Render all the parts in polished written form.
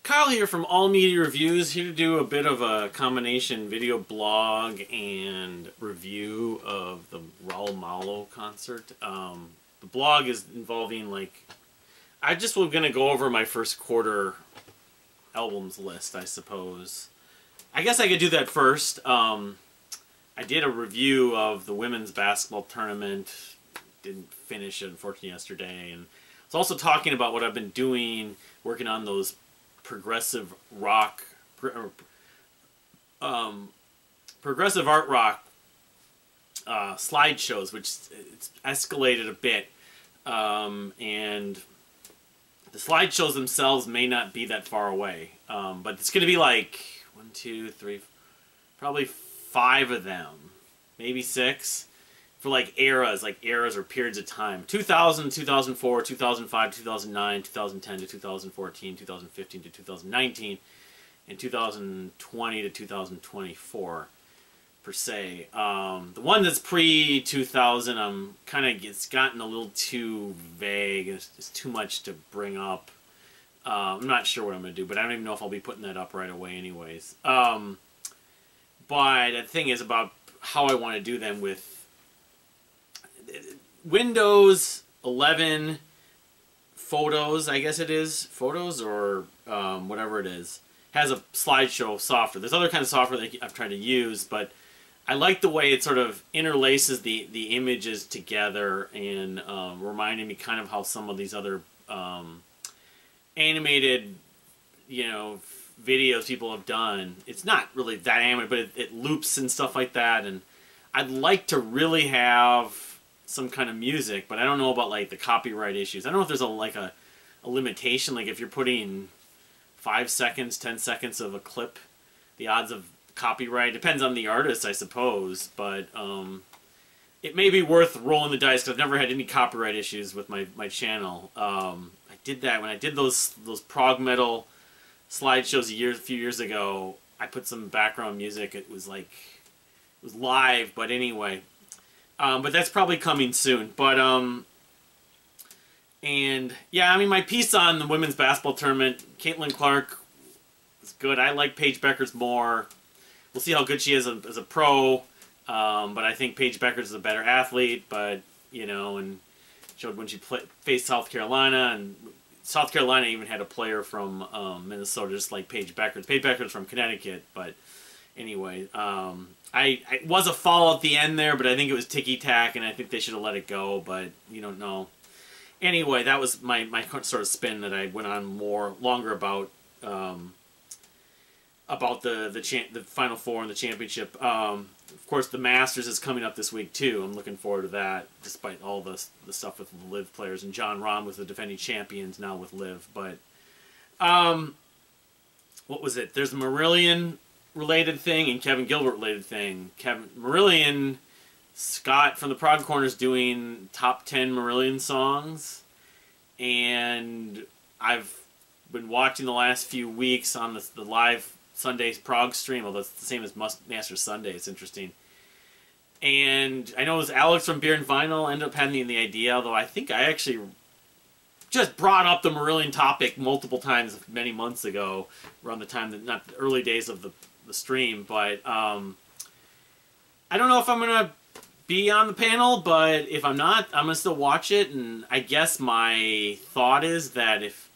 Kyle here from All Media Reviews, here to do a bit of a combination video blog and review of the Raul Malo concert. The blog is involving, like, I just was going to go over my first quarter albums list, I suppose. I guess I could do that first. I did a review of the women's basketball tournament. Didn't finish it, unfortunately, yesterday. And I was also talking about what I've been doing, working on those progressive rock, progressive art rock slideshows, which it's escalated a bit. And the slideshows themselves may not be that far away. But it's going to be like 1, 2, 3, probably 5 of them, maybe 6. For like eras or periods of time. 2000, 2004, 2005, 2009, 2010 to 2014, 2015 to 2019, and 2020 to 2024, per se. The one that's pre-2000, it's gotten a little too vague. It's too much to bring up. I'm not sure what I'm going to do, but I don't even know if I'll be putting that up right away anyways. But the thing is about how I want to do them with Windows 11 Photos, I guess it is. Photos or whatever it is. Has a slideshow software. There's other kinds of software that I've tried to use, but I like the way it sort of interlaces the images together and reminding me kind of how some of these other animated, videos people have done. It's not really that animated, but it loops and stuff like that, and I'd like to really have some kind of music, but I don't know about like the copyright issues. I don't know if there's a limitation, like if you're putting 5 seconds, 10 seconds of a clip, the odds of copyright depends on the artist, I suppose. But it may be worth rolling the dice because I've never had any copyright issues with my channel. I did that when I did those prog metal slideshows a few years ago. I put some background music. It was live, but anyway. But that's probably coming soon. But, and, yeah, I mean, my piece on the women's basketball tournament, Caitlin Clark is good. I like Paige Beckers more. We'll see how good she is as a pro. But I think Paige Beckers is a better athlete. But, and showed when she faced South Carolina. And South Carolina even had a player from Minnesota, just like Paige Beckers. Paige Beckers from Connecticut, but anyway, I was a fall at the end there, but I think it was ticky-tack, and I think they should have let it go, but you don't know. Anyway, that was my sort of spin that I went on longer about the Final Four and the championship. Of course, the Masters is coming up this week, too. I'm looking forward to that, despite all the stuff with the LIV players, and John Rahm was the defending champions now with LIV, but what was it? There's the Marillion related thing and Kevin Gilbert related thing. Marillion, Scott from the Prog Corner's doing top 10 Marillion songs, and I've been watching the last few weeks on the live Sunday Prog stream, although it's the same as Masters Sunday. It's interesting. And I know it was Alex from Beer and Vinyl ended up having the idea, although I think I actually just brought up the Marillion topic multiple times many months ago, around the time that, not the early days of the stream, but I don't know if I'm gonna be on the panel, but if I'm not, I'm gonna still watch it. And I guess my thought is that if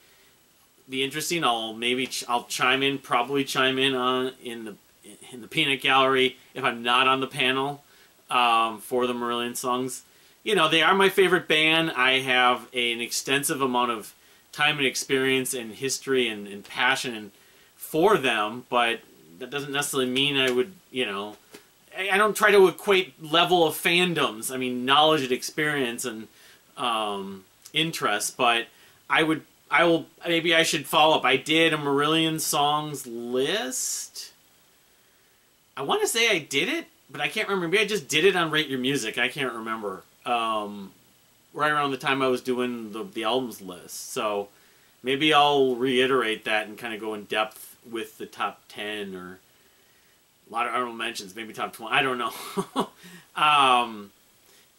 be interesting, I'll probably chime in in the peanut gallery if I'm not on the panel for the Marillion songs. They are my favorite band. I have an extensive amount of time and experience and history and passion for them, but that doesn't necessarily mean I would, I don't try to equate level of fandoms. I mean, knowledge and experience and interest, but maybe I should follow up. I did a Marillion songs list. I want to say I did it, but I can't remember. Maybe I just did it on Rate Your Music. I can't remember. Right around the time I was doing the albums list. So maybe I'll reiterate that and kind of go in depth with the top 10 or a lot of honorable mentions, maybe top 20. I don't know.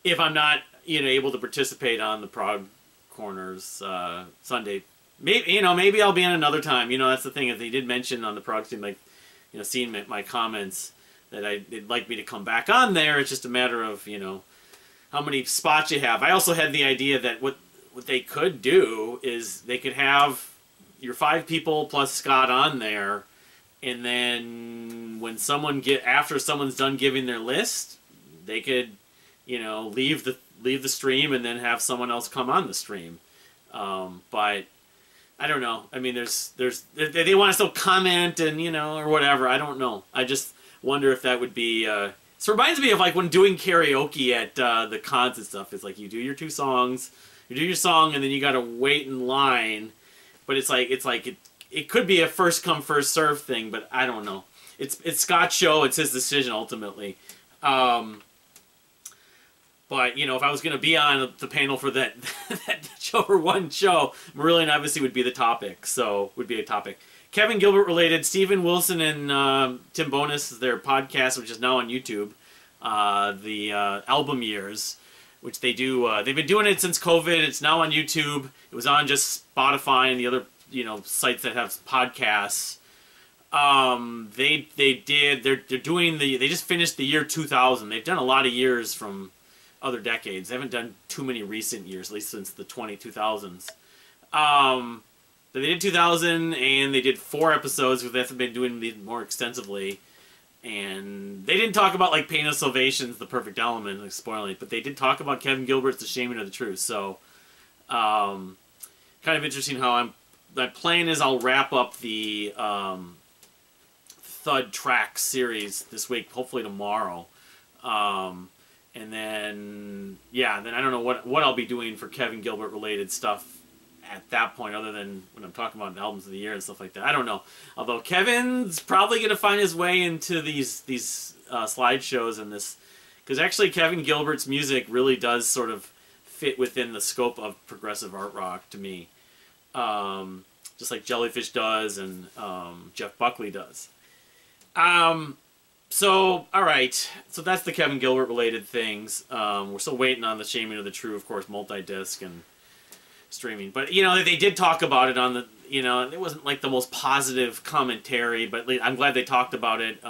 If I'm not able to participate on the Prog Corner's Sunday maybe I'll be on another time. That's the thing. If they did mention on the prog team, like, seeing my comments that they'd like me to come back on there. It's just a matter of, how many spots you have. I also had the idea that what they could do is they could have your 5 people plus Scott on there, and then when after someone's done giving their list, they could, leave the stream and then have someone else come on the stream. But I don't know. I mean, they want to still comment and, or whatever. I don't know. I just wonder if that would be, this reminds me of like when doing karaoke at the cons and stuff. It's like you do your 2 songs, you do your song, and then you got to wait in line. But it's like it could be a first come first serve thing, but I don't know. It's Scott's show. It's his decision ultimately. But, if I was going to be on the panel for that show for one show, Marillion obviously would be the topic. Kevin Gilbert related, Steven Wilson and Tim Bonus, their podcast, which is now on YouTube, the album years, which they do. They've been doing it since COVID. It's now on YouTube. It was on just Spotify and the other, sites that have podcasts. They just finished the year 2000. They've done a lot of years from other decades. They haven't done too many recent years, at least since the 2000s. They did 2000, and they did 4 episodes, because they've been doing these more extensively. And they didn't talk about, like, Pain of Salvation's The Perfect Element, like, spoiling it, but they did talk about Kevin Gilbert's The Shaming of the Truth. So, kind of interesting how my plan is I'll wrap up the Thud Track series this week, hopefully tomorrow. And then, then I don't know what I'll be doing for Kevin Gilbert related stuff at that point, other than when I'm talking about albums of the year and stuff like that. I don't know. Although Kevin's probably going to find his way into these slideshows and this, because actually Kevin Gilbert's music really does sort of fit within the scope of progressive art rock to me, just like Jellyfish does and Jeff Buckley does. So, alright. So that's the Kevin Gilbert related things. We're still waiting on The Shaming of the True, of course, multi-disc and streaming. But, they did talk about it on the, it wasn't like the most positive commentary, but I'm glad they talked about it.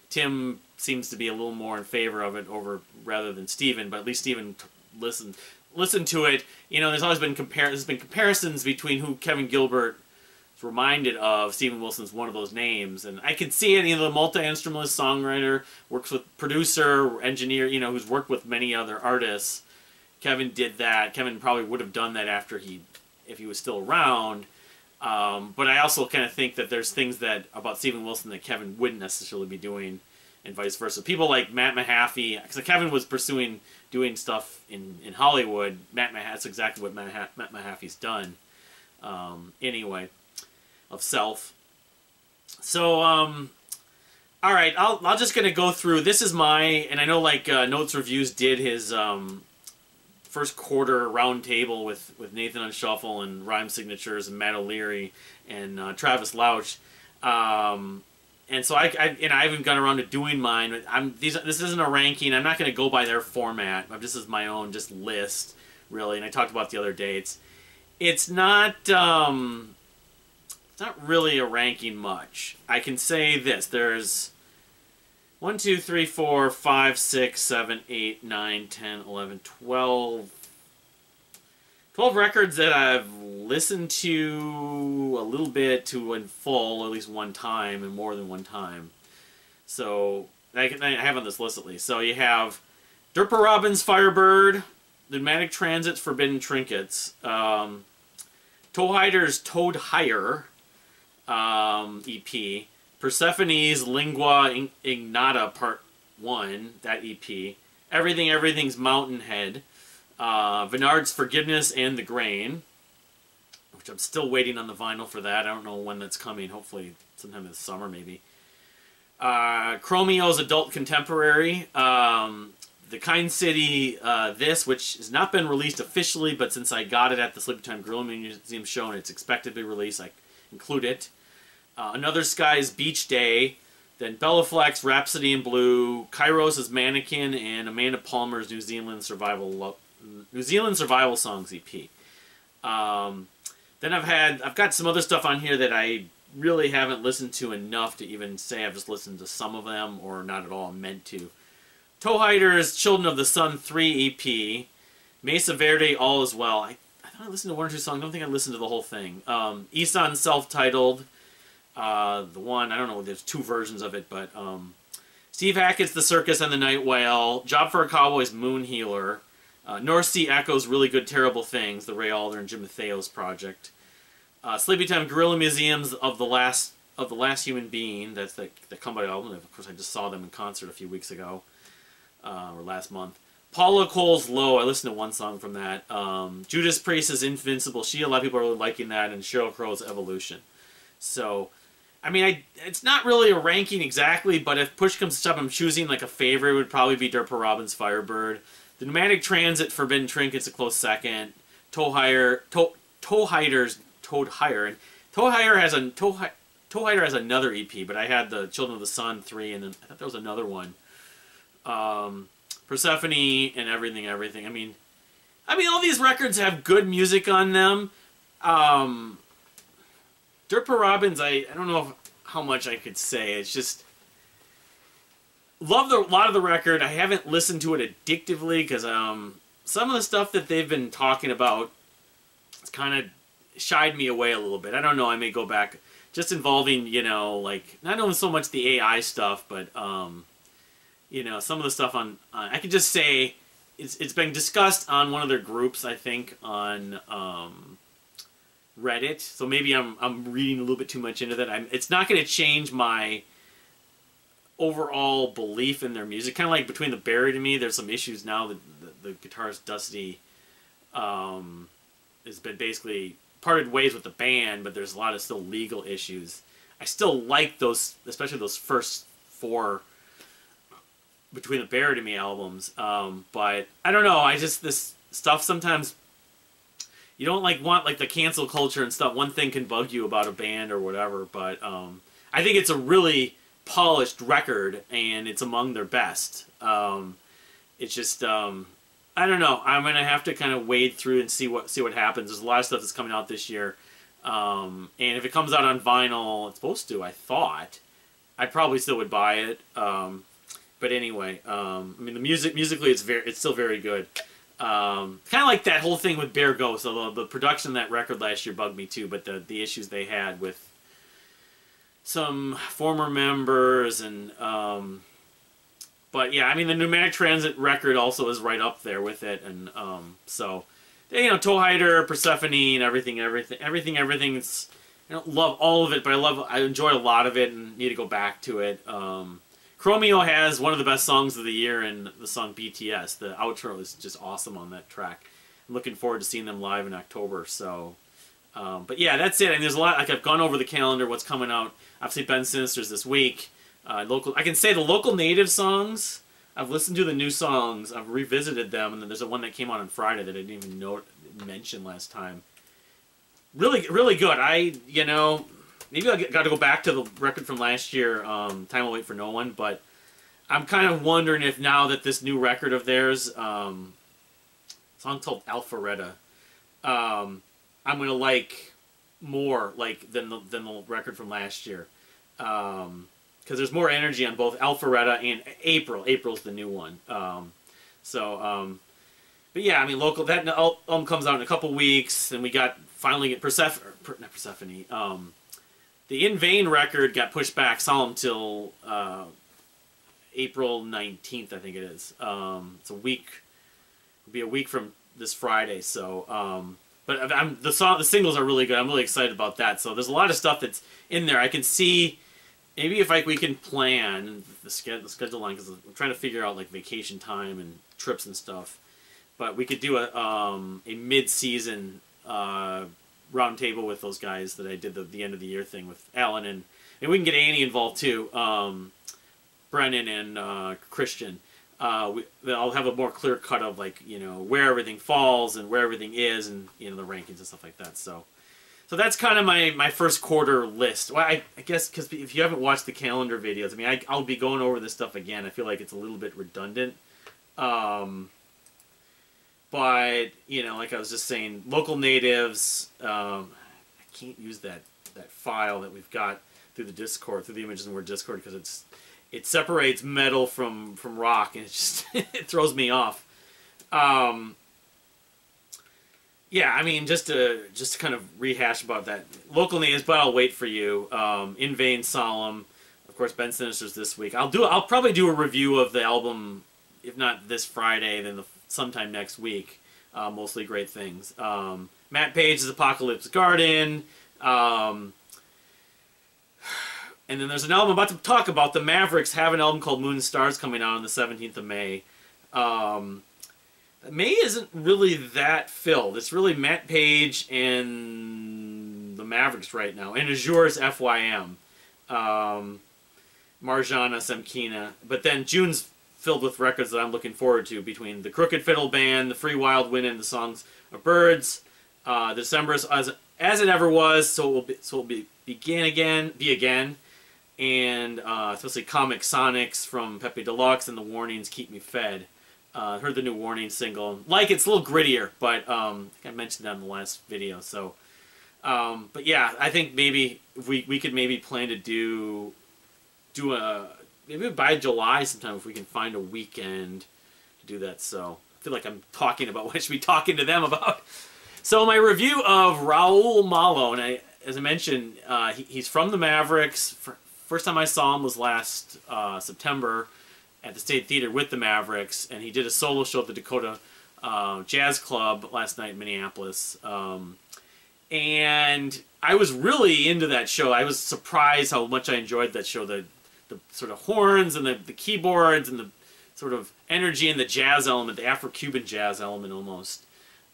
Tim seems to be a little more in favor of it rather than Steven, but at least Steven listened to it. There's always been comparisons between who Kevin Gilbert reminded of. Steven Wilson's one of those names, and I can see it. The multi-instrumentalist songwriter, works with producer, engineer, who's worked with many other artists. Kevin did that. Kevin probably would have done that if he was still around. But I also kind of think that there's things about Steven Wilson that Kevin wouldn't necessarily be doing, and vice versa. People like Matt Mahaffey, because Kevin was pursuing doing stuff in Hollywood. That's exactly what Matt Mahaffey's done. Anyway. Of self. So, alright, I'm just going to go through, this is and I know like Notes Reviews did his first quarter round table with Nathan on Shuffle and Rhyme Signatures and Matt O'Leary and Travis Lauch. And so I haven't gone around to doing mine. This isn't a ranking. I'm not going to go by their format. This is my own just list, really. And I talked about the other dates. It's not really a ranking much. I can say this. There's 1, 2, 3, 4, 5, 6, 7, 8, 9, 10, 11, 12. 12 records that I've listened to a little bit in full, at least one time, and more than one time. So, I have on this list at least. So you have Derpa Robbins' Firebird, Pneumatic Transit's Forbidden Trinkets, Toehider's Toad Hire EP, Persephone's Lingua Ignata Part 1, that EP, Everything's Mountainhead, Venard's Forgiveness and the Grain, which I'm still waiting on the vinyl for that. I don't know when that's coming. Hopefully sometime this summer, maybe. Chromeo's Adult Contemporary, The Kind City, which has not been released officially, but since I got it at the Sleepytime Gorilla Museum show and it's expected to be released, I include it. Another Sky's Beach Day, then Bellaflex, Rhapsody in Blue, Kairos' Mannequin, and Amanda Palmer's New Zealand Survival Songs EP. Then Then I've got some other stuff on here that I really haven't listened to enough to even say I've just listened to some of them or not at all meant to. Towhider's Children of the Sun 3 EP. Mesa Verde, All Is Well. I thought I listened to one or two songs. I don't think I listened to the whole thing. Isan Self-Titled. The one, I don't know, there's two versions of it, but Steve Hackett's The Circus and the Night Whale. Job for a Cowboy's Moon Healer. North Sea Echo's Really Good Terrible Things, the Ray Alder and Jim Matheos project. Sleepy Time Gorilla Museums of the Last Human Being. That's the Comeback album. Of course, I just saw them in concert a few weeks ago, or last month. Paula Cole's Low. I listened to one song from that. Judas Priest's Invincible Shield. A lot of people are really liking that, and Sheryl Crow's Evolution. So, I mean, it's not really a ranking exactly, but if push comes to shove, I'm choosing like a favorite. It would probably be Durpa Robbins' Firebird. The Pneumatic Transit, Forbidden Trinket's a close second. Towhider, and Towhider has another EP, but I had the Children of the Sun 3, and then I thought there was another one. Persephone and Everything. I mean, all these records have good music on them. Durpa Robbins, I don't know how much I could say. It's just love a lot of the record. I haven't listened to it addictively because some of the stuff that they've been talking about, it's kind of shied me away a little bit. I don't know. I may go back, just involving, you know, like not only so much the AI stuff, but you know, some of the stuff on I can just say it's been discussed on one of their groups, I think, on Reddit. So maybe I'm reading a little bit too much into that. It's not going to change my overall belief in their music. Kind of like Between the Buried and Me, there's some issues now that the guitarist Dusty has been basically parted ways with the band, but there's a lot of still legal issues. I still like those, especially those first 4 Between the Buried and Me albums. But I don't know. This stuff sometimes you don't want the cancel culture and stuff. One thing can bug you about a band or whatever, but I think it's a really polished record and it's among their best. It's just I don't know. I'm gonna have to kind of wade through and see what happens. There's a lot of stuff that's coming out this year, and if it comes out on vinyl, it's supposed to. I thought I probably still would buy it. But anyway, I mean, the musically, it's still very good. Kind of like that whole thing with Bear Ghost. Although the production of that record last year bugged me too, but the issues they had with some former members and. But yeah, I mean, the Pneumatic Transit record also is right up there with it, and so, you know, Towhider, Persephone, and everything. It's, I don't love all of it, but I enjoy a lot of it, and need to go back to it. Chromeo has one of the best songs of the year in the song BTS. The outro is just awesome on that track. I'm looking forward to seeing them live in October. So, but yeah, that's it. And there's a lot. Like I've gone over the calendar, what's coming out. Obviously, Ben Sinister's this week. I can say the local native songs. I've listened to the new songs. I've revisited them, and then there's one that came out on Friday that I didn't even mention last time. Really, really good. You know, maybe I got to go back to the record from last year. Time Will Wait for No One, but I'm kind of wondering if now that this new record of theirs, song called Alpharetta, I'm gonna like more than the record from last year. Because there's more energy on both Alpharetta and April. April's the new one. But yeah, I mean, that album comes out in a couple weeks, and we finally get not Persephone. The In Vain record got pushed back solemn till April 19th, I think it is. It's a week. It'll be a week from this Friday. So, but the singles are really good. I'm really excited about that. So there's a lot of stuff that's in there. I can see. Maybe if we can plan the schedule line, because I'm trying to figure out like vacation time and trips and stuff, but we could do a mid-season roundtable with those guys that I did the end of the year thing with Alan, and we can get Annie involved too, Brennan and Christian. I'll have a more clear cut of where everything falls and where everything is, and the rankings and stuff like that. So that's kind of my first quarter list. Well, I guess because if you haven't watched the calendar videos, I mean, I'll be going over this stuff again. I feel like it's a little bit redundant. But, like I was just saying, local natives, can't use that file that we've got through the Discord, through the Images and Word Discord, because it separates metal from rock, and it just it throws me off. Yeah, I mean, just to kind of rehash about that. Local names, but I'll wait for you. In Vain, Solemn. Of course, Ben Sinister's this week. I'll probably do a review of the album, if not this Friday, then sometime next week. Mostly Great Things. Matt Page's Apocalypse Garden. And then there's an album I'm about to talk about. The Mavericks have an album called Moon and Stars coming out on the 17th of May. May isn't really that filled. It's really Matt Page and the Mavericks right now. And Azure's FYM. Marjana Semkina. But then June's filled with records that I'm looking forward to, between the Crooked Fiddle Band, the Free Wild Wind, and the Songs of Birds. December's As It Ever Was, so it will be again. And especially Comic Sonics from Pepe Deluxe, and the Warnings Keep Me Fed. Heard the new Warning single. It's a little grittier, but I think I mentioned that in the last video. So, but yeah, I think maybe we could maybe plan to do maybe by July sometime, if we can find a weekend to do that. So I feel like I'm talking about what I should be talking to them about. So my review of Raul Malo, and as I mentioned, he's from the Mavericks. First time I saw him was last September at the State Theater with the Mavericks, and he did a solo show at the Dakota Jazz Club last night in Minneapolis. And I was really into that show. I was surprised how much I enjoyed that show. The sort of horns and the keyboards and the sort of energy and the jazz element, the Afro-Cuban jazz element almost.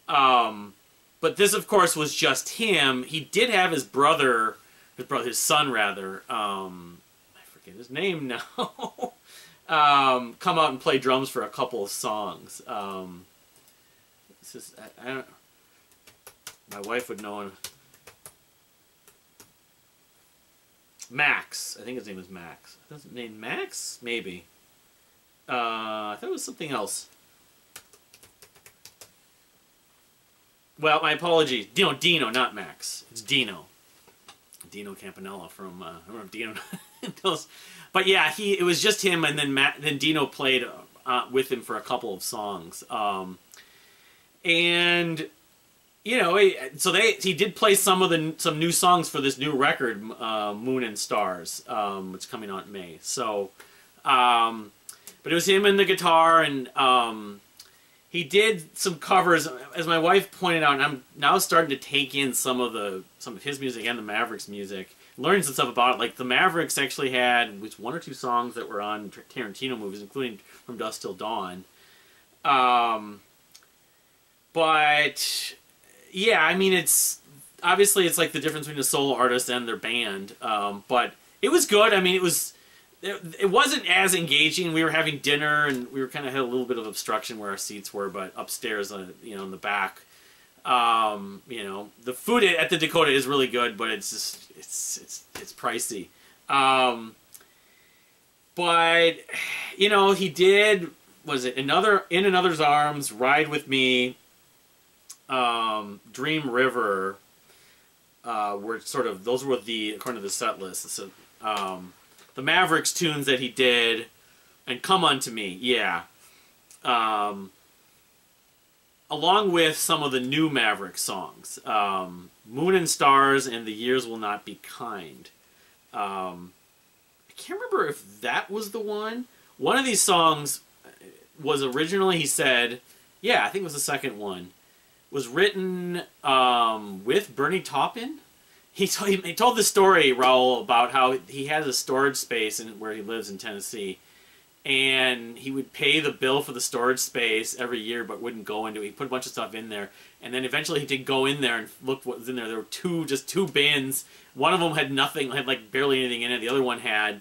But this, of course, was just him. He did have his son rather, I forget his name now, come out and play drums for a couple of songs. This is, I don't, my wife would know. Max. I think his name is Max. Is his name Max? Maybe. I thought it was something else. Well, my apologies. Dino, not Max. It's Dino. Dino Campanella from, I don't know if Dino knows. But yeah, it was just him, and then Dino played with him for a couple of songs. And you know, so he did play some new songs for this new record, Moon and Stars, which is coming out in May. So, but it was him and the guitar, and he did some covers, as my wife pointed out. And I'm now starting to take in some of his music and the Mavericks music, learning some stuff about it. Like the Mavericks actually had one or two songs that were on Tarantino movies, including From Dusk Till Dawn. But yeah, I mean, it's like the difference between a solo artist and their band. But it was good. I mean, it wasn't as engaging. We were having dinner, and we were kind of had a little bit of obstruction where our seats were, but upstairs, you know, in the back, you know, the food at the Dakota is really good, but it's just it's pricey. But you know, he did, was it In Another's Arms, Ride With Me, Dream River, were sort of, those were according to the set list. So, the Mavericks tunes that he did, and Come Unto Me, yeah. Along with some of the new Mavericks songs, Moon and Stars and The Years Will Not Be Kind. I can't remember if that was the one. One of these songs was originally, he said, yeah, I think it was the second one, was written with Bernie Taupin. He told the story, Raul, about how he has a storage space where he lives in Tennessee, and he would pay the bill for the storage space every year, but wouldn't go into it. He put a bunch of stuff in there, and then eventually he did go in there and look what was in there. There were just two bins. One of them had nothing, had like barely anything in it. The other one had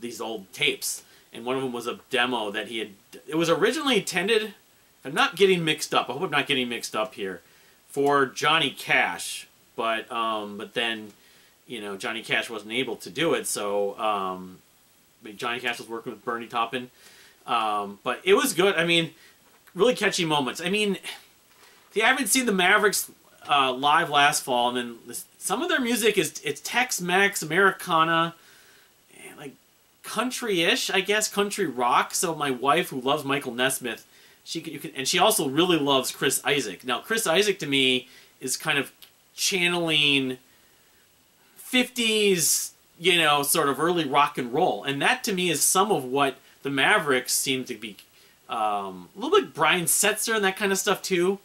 these old tapes, and one of them was a demo that he had. It was originally intended, I'm not getting mixed up, I hope I'm not getting mixed up here, for Johnny Cash, but then, you know, Johnny Cash wasn't able to do it, so Johnny Cash was working with Bernie Taupin, but it was good. I mean, really catchy moments. I mean, if you haven't seen the Mavericks live last fall, and then some of their music it's Tex-Mex, Americana, like country-ish, I guess, country rock. So my wife, who loves Michael Nesmith, and she also really loves Chris Isaak. Now, Chris Isaak to me is kind of channeling 50s, you know, sort of early rock and roll, and that to me is some of what the Mavericks seem to be. A little bit Brian Setzer and that kind of stuff too.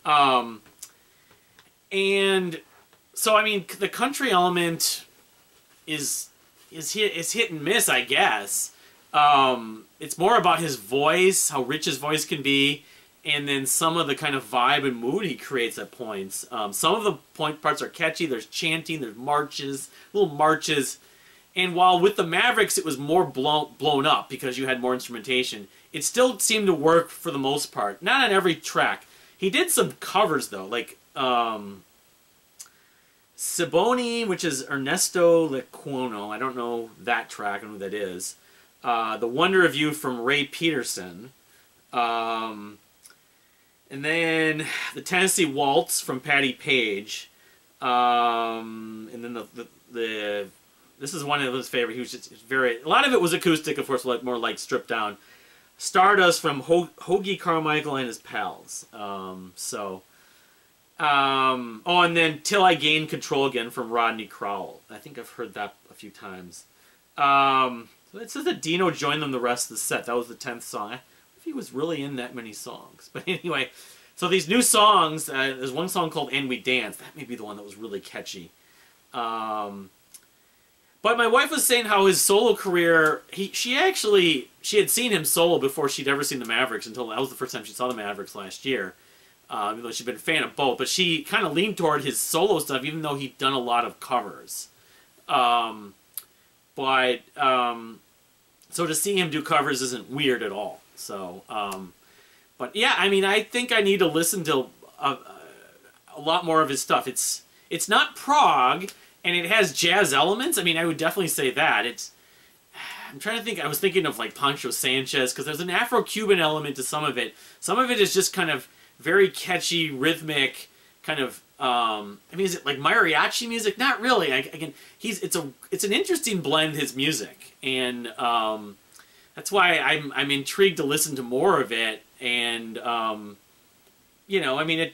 And so, I mean, the country element is hit and miss, I guess. It's more about his voice, how rich his voice can be, and then some of the kind of vibe and mood he creates at points. Some of the parts are catchy. There's chanting, there's marches, little marches. And while with the Mavericks it was more blown up because you had more instrumentation, it still seemed to work for the most part. Not on every track. He did some covers, though, like Siboni, which is Ernesto Lecuono. I don't know that track. I don't know who that is. The Wonder of You from Ray Peterson. And then the Tennessee Waltz from Patty Page. And then this is one of his favorite. He was just a lot of it was acoustic, of course, more like stripped down. Stardust from Hoagie Carmichael and his pals. Oh, and then Till I Gain Control Again from Rodney Crowell. I think I've heard that a few times. So it says that Dino joined them the rest of the set. That was the 10th song. I don't know if he was really in that many songs. But anyway, so these new songs, there's one song called And We Dance. That may be the one that was really catchy. But my wife was saying how his solo career, she had seen him solo before she'd ever seen the Mavericks, until that was the first time she saw the Mavericks last year. Even though she'd been a fan of both, but she kind of leaned toward his solo stuff, even though he'd done a lot of covers. So to see him do covers isn't weird at all. So, but yeah, I mean, I think I need to listen to a lot more of his stuff. It's not prog, and it has jazz elements. I mean, I would definitely say that. I'm trying to think. I was thinking of like Pancho Sanchez, because there's an Afro-Cuban element to some of it. Some of it is just kind of very catchy, rhythmic, kind of. I mean, is it like mariachi music? Not really. It's an interesting blend, his music, and that's why I'm intrigued to listen to more of it. And you know, I mean,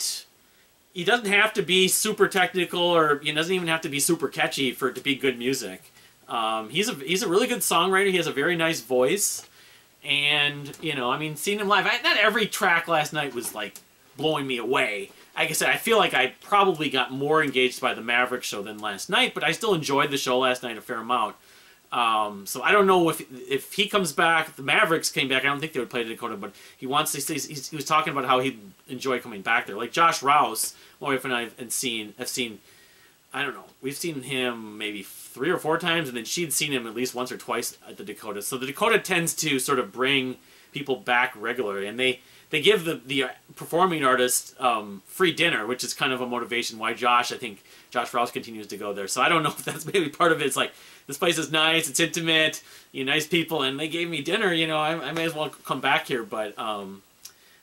he doesn't have to be super technical, or he doesn't even have to be super catchy for it to be good music. He's a really good songwriter. He has a very nice voice, and you know, I mean, seeing him live, not every track last night was like blowing me away. Like I said, I feel like I probably got more engaged by the Mavericks show than last night, but I still enjoyed the show last night a fair amount. So I don't know if he comes back, if the Mavericks came back, I don't think they would play Dakota, but he wants to. He was talking about how he'd enjoy coming back there. Like Josh Rouse, my wife and I have seen, I don't know, we've seen him maybe 3 or 4 times, and then she'd seen him at least once or twice at the Dakota. So the Dakota tends to sort of bring people back regularly, and they give the performing artist free dinner, which is kind of a motivation why I think Josh Rouse continues to go there. So I don't know if that's maybe part of it. It's like, this place is nice, it's intimate, nice people, and they gave me dinner, I may as well come back here. But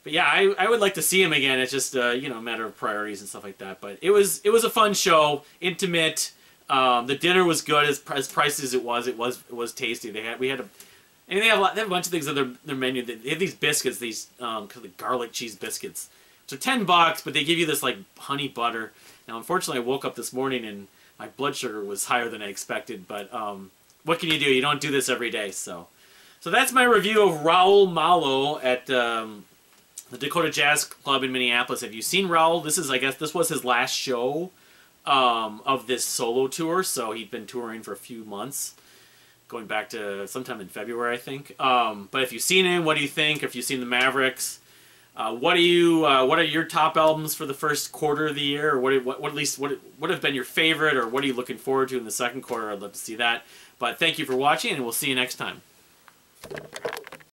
yeah, I would like to see him again. It's just a matter of priorities and stuff like that. But it was a fun show, intimate. The dinner was good, as pricey as it was tasty. They have a bunch of things on their menu. They have these biscuits, these garlic cheese biscuits. So $10, but they give you this like honey butter. Now, unfortunately, I woke up this morning and my blood sugar was higher than I expected. But what can you do? You don't do this every day. So that's my review of Raul Malo at the Dakota Jazz Club in Minneapolis. Have you seen Raul? This was his last show of this solo tour. So he'd been touring for a few months, going back to sometime in February, I think. But if you've seen him, what do you think? If you've seen the Mavericks, what are your top albums for the first quarter of the year? Or what have been your favorite, or what are you looking forward to in the second quarter? I'd love to see that. But thank you for watching, and we'll see you next time.